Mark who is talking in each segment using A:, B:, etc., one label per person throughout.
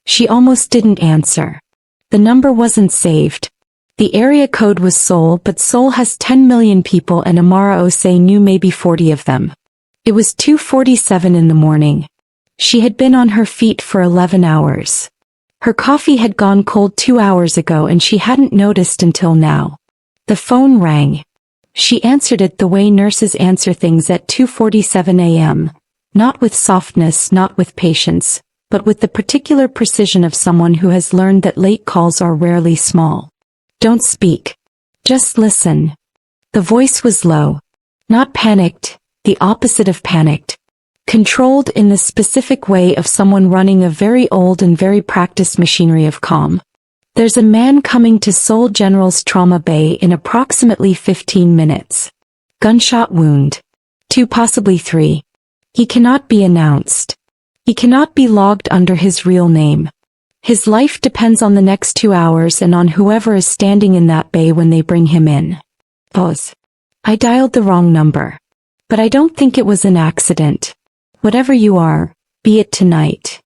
A: She almost didn't answer. The number wasn't saved. The area code was Seoul, but Seoul has 10 million people and Amara Ose knew maybe 40 of them. It was 2:47 in the morning. She had been on her feet for 11 hours. Her coffee had gone cold 2 hours ago and she hadn't noticed until now. The phone rang. She answered it the way nurses answer things at 2:47 a.m., not with softness, not with patience, but with the particular precision of someone who has learned that late calls are rarely small. Don't speak. Just listen. The voice was low. Not panicked, the opposite of panicked. Controlled in the specific way of someone running a very old and very practiced machinery of calm. There's a man coming to Seoul General's Trauma Bay in approximately 15 minutes. Gunshot wound. 2, possibly 3. He cannot be announced. He cannot be logged under his real name. His life depends on the next 2 hours and on whoever is standing in that bay when they bring him in. Pause. I dialed the wrong number. But I don't think it was an accident. Whatever you are, be it tonight.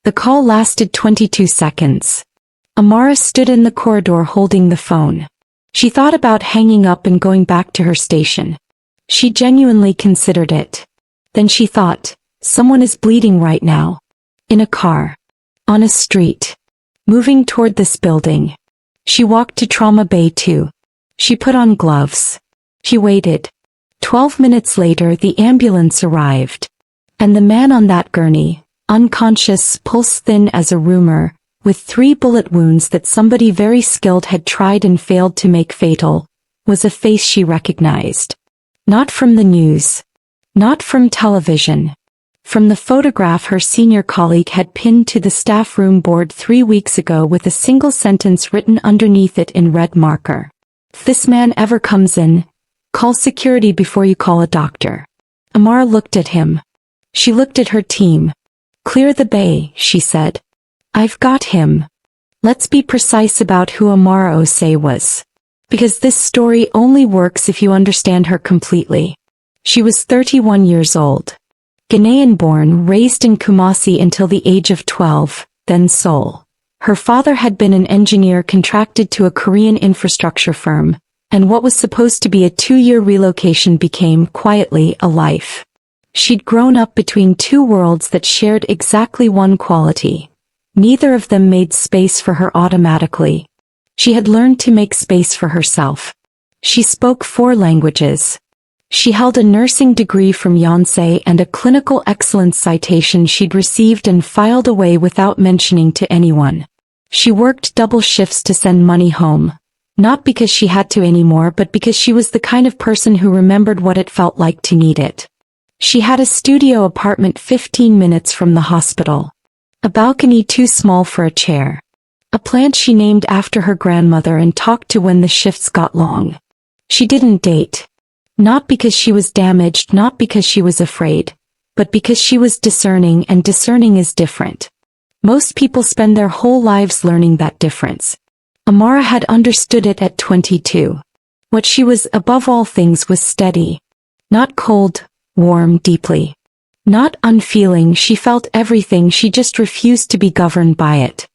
A: The call lasted 22 seconds. Amara stood in the corridor holding the phone. She thought about hanging up and going back to her station. She genuinely considered it. Then she thought, someone is bleeding right now. In a car. On a street. Moving toward this building. She walked to Trauma Bay too. She put on gloves. She waited. 12 minutes later the ambulance arrived. And the man on that gurney, unconscious, pulse thin as a rumor, with 3 bullet wounds that somebody very skilled had tried and failed to make fatal, was a face she recognized. Not from the news. Not from television. From the photograph her senior colleague had pinned to the staff room board 3 weeks ago with a single sentence written underneath it in red marker. If this man ever comes in, call security before you call a doctor. Amara looked at him. She looked at her team. Clear the bay, she said. I've got him. Let's be precise about who Amara Ose was. Because this story only works if you understand her completely. She was 31 years old. Ghanaian-born, raised in Kumasi until the age of 12, then Seoul. Her father had been an engineer contracted to a Korean infrastructure firm, and what was supposed to be a 2-year relocation became, quietly, a life. She'd grown up between 2 worlds that shared exactly one quality. Neither of them made space for her automatically. She had learned to make space for herself. She spoke 4 languages. She held a nursing degree from Yonsei and a clinical excellence citation she'd received and filed away without mentioning to anyone. She worked double shifts to send money home. Not because she had to anymore, but because she was the kind of person who remembered what it felt like to need it. She had a studio apartment 15 minutes from the hospital. A balcony too small for a chair. A plant she named after her grandmother and talked to when the shifts got long. She didn't date. Not because she was damaged, not because she was afraid, but because she was discerning, and discerning is different. Most people spend their whole lives learning that difference. Amara had understood it at 22. What she was above all things was steady. Not cold, warm, deeply. Not unfeeling, she felt everything, she just refused to be governed by it.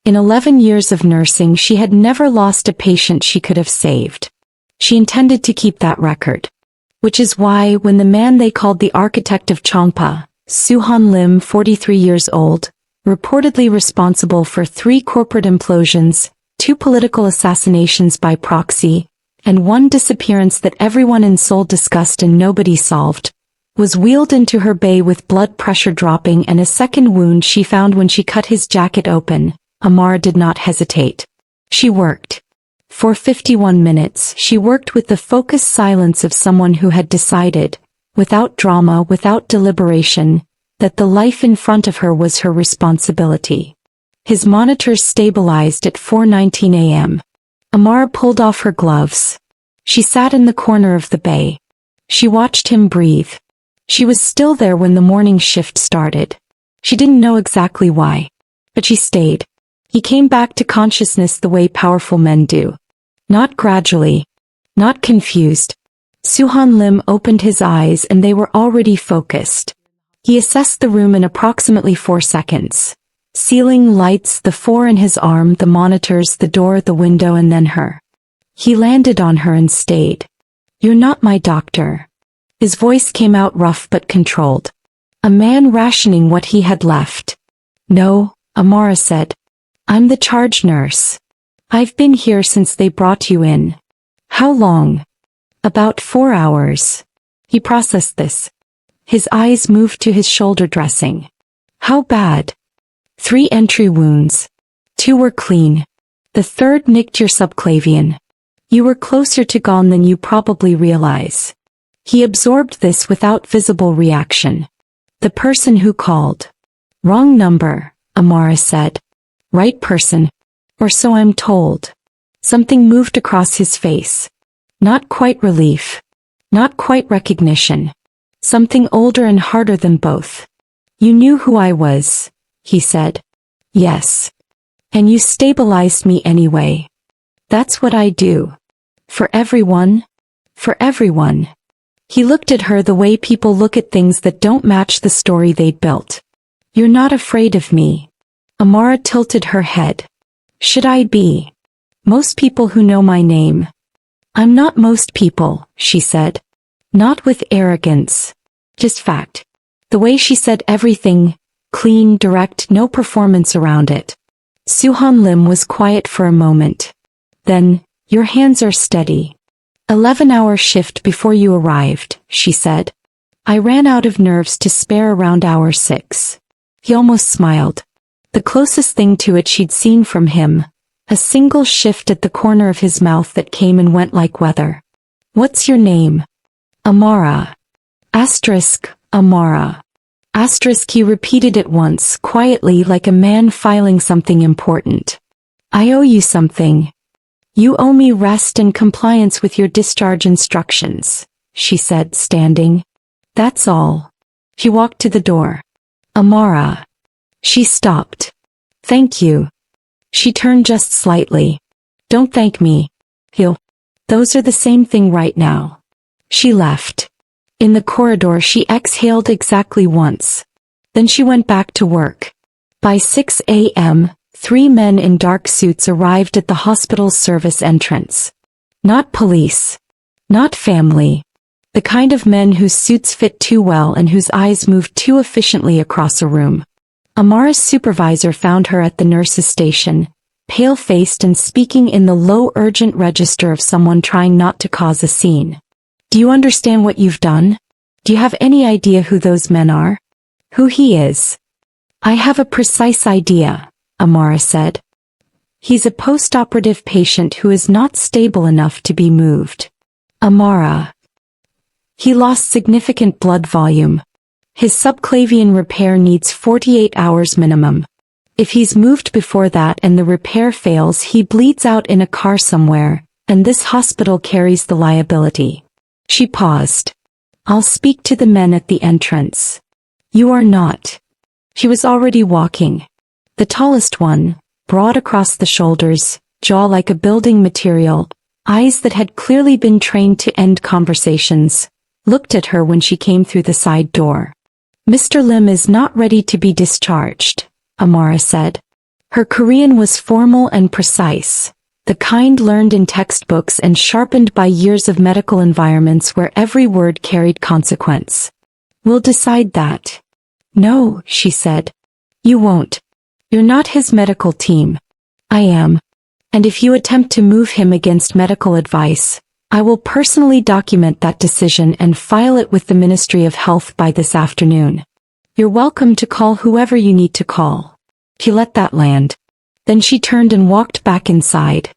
A: In 11 years of nursing she had never lost a patient she could have saved. She intended to keep that record. Which is why, when the man they called the architect of Chongpa, Suhan Lim, 43 years old, reportedly responsible for 3 corporate implosions, 2 political assassinations by proxy, and 1 disappearance that everyone in Seoul discussed and nobody solved, was wheeled into her bay with blood pressure dropping and a second wound she found when she cut his jacket open, Amara did not hesitate. She worked. For 51 minutes she worked with the focused silence of someone who had decided, without drama, without deliberation, that the life in front of her was her responsibility. His monitors stabilized at 4:19 a.m. Amara pulled off her gloves. She sat in the corner of the bay. She watched him breathe. She was still there when the morning shift started. She didn't know exactly why. But she stayed. He came back to consciousness the way powerful men do. Not gradually. Not confused. Suhan Lim opened his eyes and they were already focused. He assessed the room in approximately 4 seconds. Ceiling lights, the four in his arm, the monitors, the door, the window, and then her. He landed on her and stayed. You're not my doctor. His voice came out rough but controlled. A man rationing what he had left. No, Amara said. I'm the charge nurse. I've been here since they brought you in. How long? About 4 hours. He processed this. His eyes moved to his shoulder dressing. How bad? 3 entry wounds. 2 were clean. The third nicked your subclavian. You were closer to gone than you probably realize. He absorbed this without visible reaction. The person who called. Wrong number, Amara said. Right person. Or so I'm told. Something moved across his face. Not quite relief. Not quite recognition. Something older and harder than both. You knew who I was, he said. Yes. And you stabilized me anyway. That's what I do. For everyone? For everyone. He looked at her the way people look at things that don't match the story they'd built. You're not afraid of me. Amara tilted her head. Should I be? Most people who know my name. I'm not most people, she said. Not with arrogance. Just fact. The way she said everything, clean, direct, no performance around it. Suhan Lim was quiet for a moment. Then, your hands are steady. 11-hour shift before you arrived, she said. I ran out of nerves to spare around hour 6. He almost smiled. The closest thing to it she'd seen from him. A single shift at the corner of his mouth that came and went like weather. What's your name? Amara. Asterisk, Amara. Asterisk, he repeated it once, quietly, like a man filing something important. I owe you something. You owe me rest and compliance with your discharge instructions, she said, standing. That's all. He walked to the door. Amara. She stopped. Thank you. She turned just slightly. Don't thank me. Those are the same thing right now. She left. In the corridor she exhaled exactly once. Then she went back to work. By 6 a.m., 3 men in dark suits arrived at the hospital's service entrance. Not police. Not family. The kind of men whose suits fit too well and whose eyes moved too efficiently across a room. Amara's supervisor found her at the nurse's station, pale-faced and speaking in the low urgent register of someone trying not to cause a scene. Do you understand what you've done? Do you have any idea who those men are? Who he is? I have a precise idea, Amara said. He's a post-operative patient who is not stable enough to be moved. Amara. He lost significant blood volume. His subclavian repair needs 48 hours minimum. If he's moved before that and the repair fails, he bleeds out in a car somewhere, and this hospital carries the liability. She paused. I'll speak to the men at the entrance. You are not. She was already walking. The tallest one, broad across the shoulders, jaw like a building material, eyes that had clearly been trained to end conversations, looked at her when she came through the side door. Mr. Lim is not ready to be discharged, Amara said. Her Korean was formal and precise, the kind learned in textbooks and sharpened by years of medical environments where every word carried consequence. We'll decide that. No, she said. You won't. You're not his medical team. I am. And if you attempt to move him against medical advice, I will personally document that decision and file it with the Ministry of Health by this afternoon. You're welcome to call whoever you need to call. She let that land. Then she turned and walked back inside.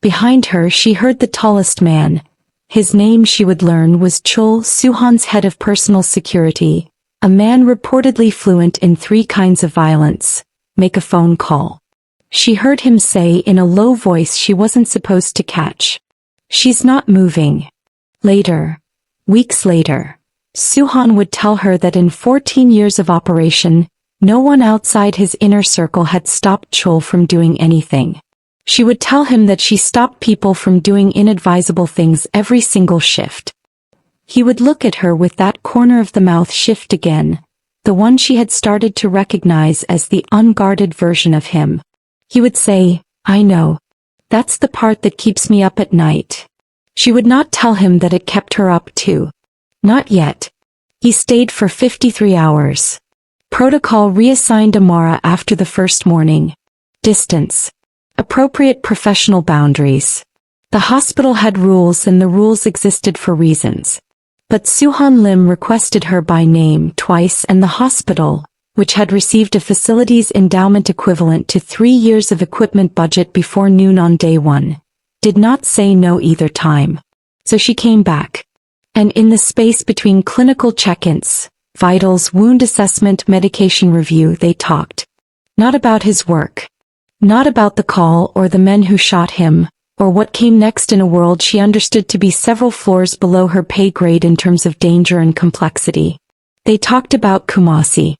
A: Behind her she heard the tallest man. His name, she would learn, was Chul, Suhan's head of personal security, a man reportedly fluent in 3 kinds of violence. Make a phone call. She heard him say in a low voice she wasn't supposed to catch. She's not moving. Later, weeks later, Suhan would tell her that in 14 years of operation, no one outside his inner circle had stopped Chul from doing anything. She would tell him that she stopped people from doing inadvisable things every single shift. He would look at her with that corner of the mouth shift again, the one she had started to recognize as the unguarded version of him. He would say, "I know. That's the part that keeps me up at night." She would not tell him that it kept her up too. Not yet. He stayed for 53 hours. Protocol reassigned Amara after the first morning. Distance. Appropriate professional boundaries. The hospital had rules and the rules existed for reasons. But Soo-han Lim requested her by name twice and the hospital, which had received a facilities endowment equivalent to 3 years of equipment budget before noon on day 1, did not say no either time. So she came back. And in the space between clinical check-ins, vitals, wound assessment, medication review, they talked. Not about his work. Not about the call or the men who shot him, or what came next in a world she understood to be several floors below her pay grade in terms of danger and complexity. They talked about Kumasi.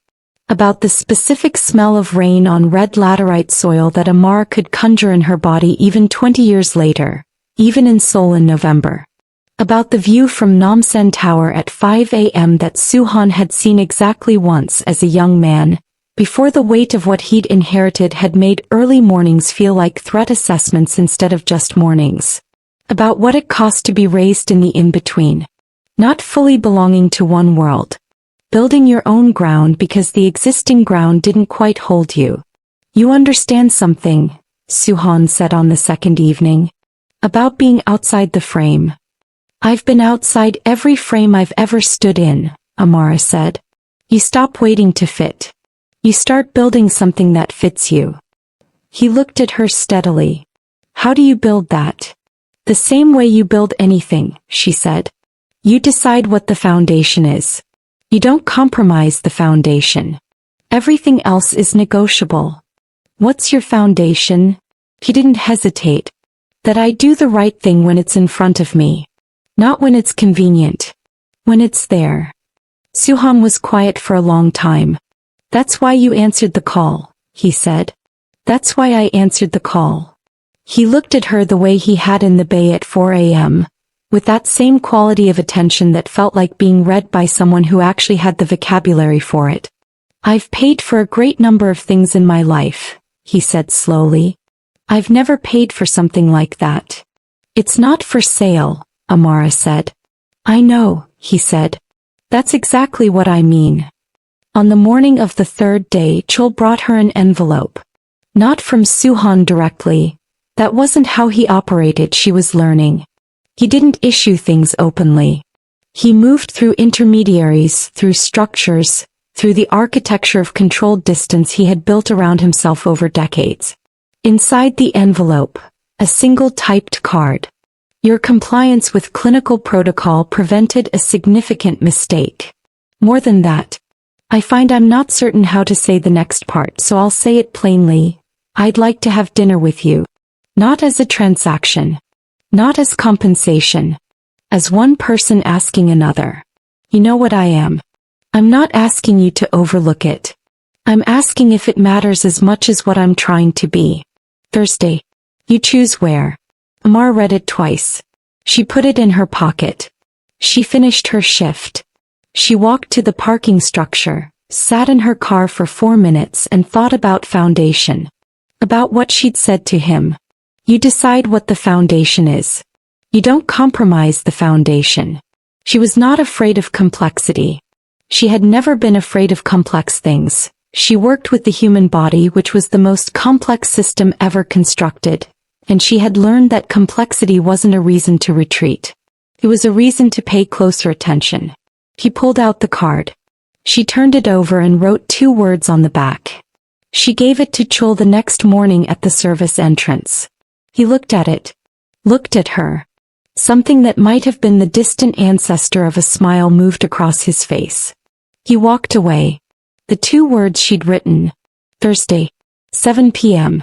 A: About the specific smell of rain on red laterite soil that Amara could conjure in her body even 20 years later, even in Seoul in November. About the view from Namsan Tower at 5 a.m. that Soo-han had seen exactly once as a young man, before the weight of what he'd inherited had made early mornings feel like threat assessments instead of just mornings. About what it cost to be raised in the in-between. Not fully belonging to one world. Building your own ground because the existing ground didn't quite hold you. "You understand something," Soo-han said on the second evening. "About being outside the frame." "I've been outside every frame I've ever stood in," Amara said. "You stop waiting to fit. You start building something that fits you." He looked at her steadily. "How do you build that?" "The same way you build anything," she said. "You decide what the foundation is. You don't compromise the foundation. Everything else is negotiable." "What's your foundation?" He didn't hesitate. "That I do the right thing when it's in front of me. Not when it's convenient. When it's there." Soo-han was quiet for a long time. "That's why you answered the call," he said. "That's why I answered the call." He looked at her the way he had in the bay at 4 a.m., with that same quality of attention that felt like being read by someone who actually had the vocabulary for it. "I've paid for a great number of things in my life," he said slowly. "I've never paid for something like that." "It's not for sale," Amara said. "I know," he said. "That's exactly what I mean." On the morning of the third day, Chul brought her an envelope. Not from Soo-han directly. That wasn't how he operated, she was learning. He didn't issue things openly. He moved through intermediaries, through structures, through the architecture of controlled distance he had built around himself over decades. Inside the envelope, a single typed card. "Your compliance with clinical protocol prevented a significant mistake. More than that. I find I'm not certain how to say the next part, so I'll say it plainly. I'd like to have dinner with you. Not as a transaction. Not as compensation. As one person asking another. You know what I am. I'm not asking you to overlook it. I'm asking if it matters as much as what I'm trying to be. Thursday. You choose where." Amar read it twice. She put it in her pocket. She finished her shift. She walked to the parking structure, sat in her car for 4 minutes and thought about foundation. About what she'd said to him. You decide what the foundation is. You don't compromise the foundation. She was not afraid of complexity. She had never been afraid of complex things. She worked with the human body, which was the most complex system ever constructed, and she had learned that complexity wasn't a reason to retreat. It was a reason to pay closer attention. He pulled out the card. She turned it over and wrote 2 words on the back. She gave it to Chul the next morning at the service entrance. He looked at it. Looked at her. Something that might have been the distant ancestor of a smile moved across his face. He walked away. The 2 words she'd written. Thursday. 7 p.m.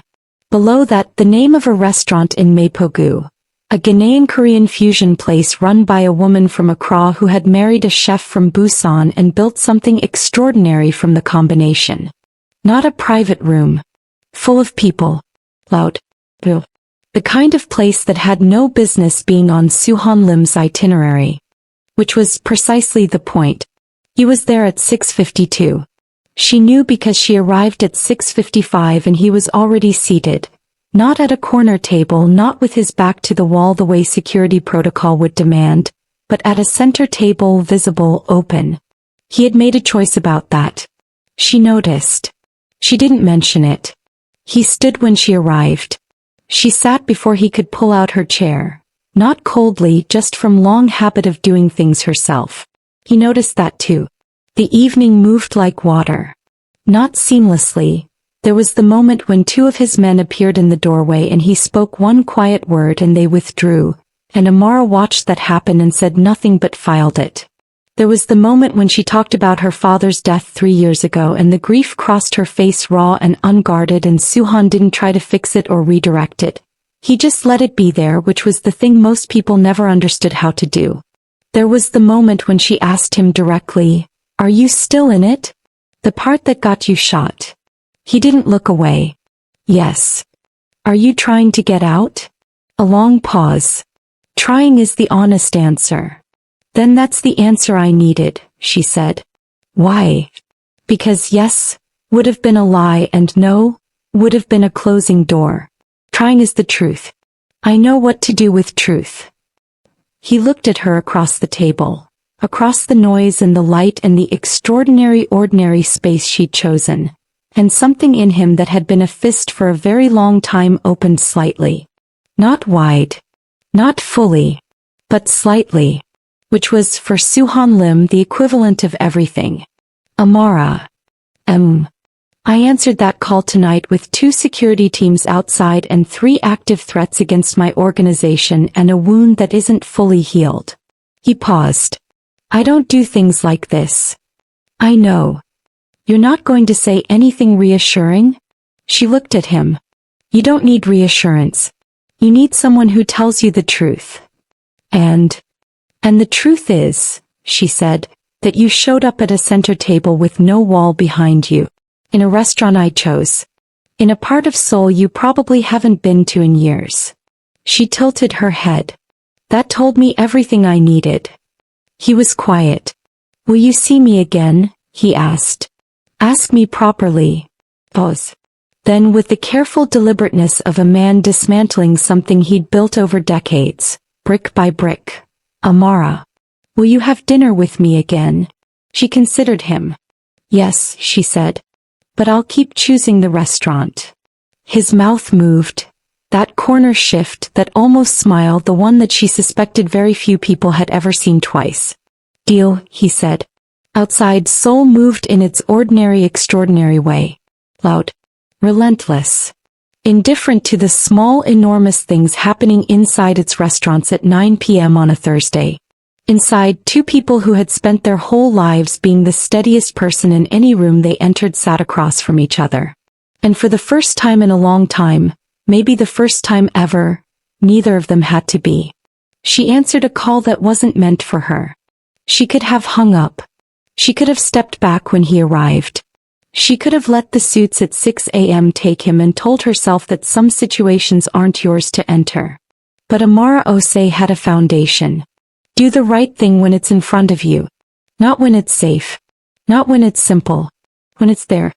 A: Below that, the name of a restaurant in Mapogu. A Ghanaian-Korean fusion place run by a woman from Accra who had married a chef from Busan and built something extraordinary from the combination. Not a private room. Full of people. Loud. Boo. The kind of place that had no business being on Soo-han Lim's itinerary. Which was precisely the point. He was there at 6:52. She knew because she arrived at 6:55 and he was already seated. Not at a corner table, not with his back to the wall the way security protocol would demand, but at a center table, visible, open. He had made a choice about that. She noticed. She didn't mention it. He stood when she arrived. She sat before he could pull out her chair. Not coldly, just from long habit of doing things herself. He noticed that too. The evening moved like water. Not seamlessly. There was the moment when two of his men appeared in the doorway and he spoke one quiet word and they withdrew, and Amara watched that happen and said nothing but filed it. There was the moment when she talked about her father's death 3 years ago and the grief crossed her face raw and unguarded, and Suhan didn't try to fix it or redirect it. He just let it be there, which was the thing most people never understood how to do. There was the moment when she asked him directly, "Are you still in it? The part that got you shot?" He didn't look away. "Yes." "Are you trying to get out?" A long pause. "Trying is the honest answer." "Then that's the answer I needed," she said. "Why?" "Because yes would have been a lie and no would have been a closing door. Trying is the truth. I know what to do with truth." He looked at her across the table, across the noise and the light and the extraordinary ordinary space she'd chosen, and something in him that had been a fist for a very long time opened slightly. Not wide, not fully, but slightly. Which was, for Suhan Lim, the equivalent of everything. "Amara. I answered that call tonight with 2 security teams outside and 3 active threats against my organization and a wound that isn't fully healed." He paused. "I don't do things like this." "I know. You're not going to say anything reassuring?" She looked at him. "You don't need reassurance. You need someone who tells you the truth. And the truth is," she said, "that you showed up at a center table with no wall behind you. In a restaurant I chose. In a part of Seoul you probably haven't been to in years." She tilted her head. "That told me everything I needed." He was quiet. "Will you see me again?" he asked. "Ask me properly." Pause. Then, with the careful deliberateness of a man dismantling something he'd built over decades, brick by brick. "Amara. Will you have dinner with me again?" She considered him. "Yes," she said. "But I'll keep choosing the restaurant." His mouth moved. That corner shift, that almost smile, the one that she suspected very few people had ever seen twice. "Deal," he said. Outside, Seoul moved in its ordinary extraordinary way. Loud. Relentless. Indifferent to the small enormous things happening inside its restaurants at 9 p.m. on a Thursday. Inside, 2 people who had spent their whole lives being the steadiest person in any room they entered sat across from each other. And for the first time in a long time, maybe the first time ever, neither of them had to be. She answered a call that wasn't meant for her. She could have hung up. She could have stepped back when he arrived. She could have let the suits at 6 a.m. take him and told herself that some situations aren't yours to enter. But Amara Osei had a foundation. Do the right thing when it's in front of you. Not when it's safe. Not when it's simple. When it's there.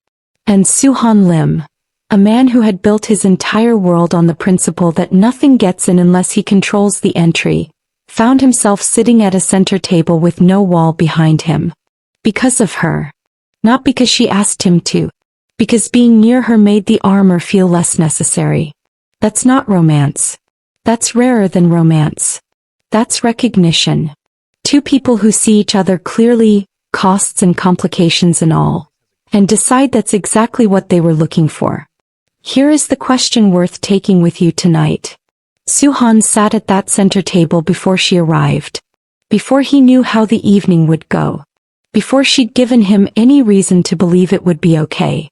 A: And Suhan Lim, a man who had built his entire world on the principle that nothing gets in unless he controls the entry, found himself sitting at a center table with no wall behind him. Because of her. Not because she asked him to. Because being near her made the armor feel less necessary. That's not romance. That's rarer than romance. That's recognition. 2 people who see each other clearly, costs and complications and all, and decide that's exactly what they were looking for. Here is the question worth taking with you tonight. Suhan sat at that center table before she arrived. Before he knew how the evening would go. Before she'd given him any reason to believe it would be okay.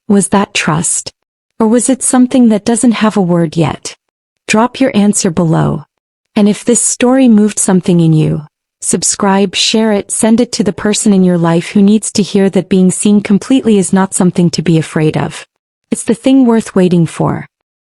A: Was that trust? Or was it something that doesn't have a word yet? Drop your answer below. And if this story moved something in you, subscribe, share it, send it to the person in your life who needs to hear that being seen completely is not something to be afraid of. It's the thing worth waiting for.